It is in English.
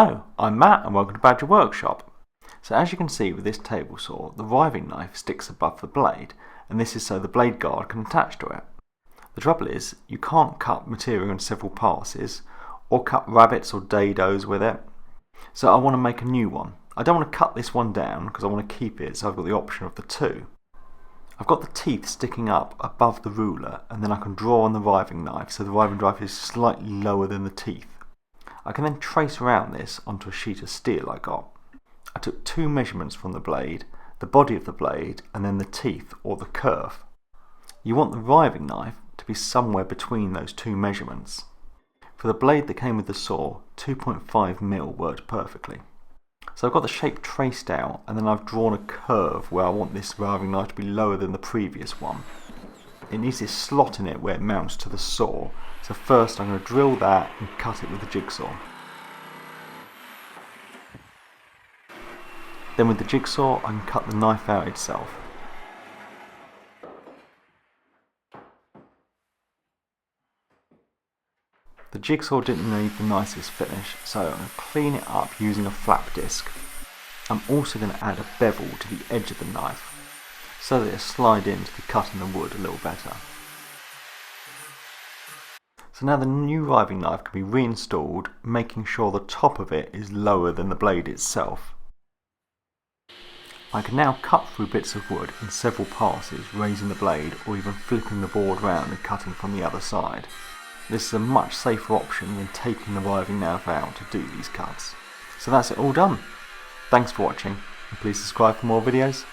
Hello, I'm Matt and welcome to Badger Workshop. So as you can see with this table saw, the riving knife sticks above the blade, and this is so the blade guard can attach to it. The trouble is, you can't cut material in several passes, or cut rabbits or dados with it. So I want to make a new one. I don't want to cut this one down because I want to keep it, so I've got the option of the two. I've got the teeth sticking up above the ruler, and then I can draw on the riving knife so the riving knife is slightly lower than the teeth. I can then trace around this onto a sheet of steel I got. I took two measurements from the blade, the body of the blade and then the teeth or the curve. You want the riving knife to be somewhere between those two measurements. For the blade that came with the saw, 2.5mm worked perfectly. So I've got the shape traced out and then I've drawn a curve where I want this riving knife to be lower than the previous one. It needs this slot in it where it mounts to the saw, so first I'm going to drill that and cut it with the jigsaw. Then with the jigsaw I can cut the knife out itself. The jigsaw didn't leave the nicest finish, so I'm going to clean it up using a flap disc. I'm also going to add a bevel to the edge of the knife, so that it'll slide into the cut in the wood a little better. So now the new riving knife can be reinstalled, making sure the top of it is lower than the blade itself. I can now cut through bits of wood in several passes, raising the blade or even flipping the board round and cutting from the other side. This is a much safer option than taking the riving knife out to do these cuts. So that's it all done. Thanks for watching, and please subscribe for more videos.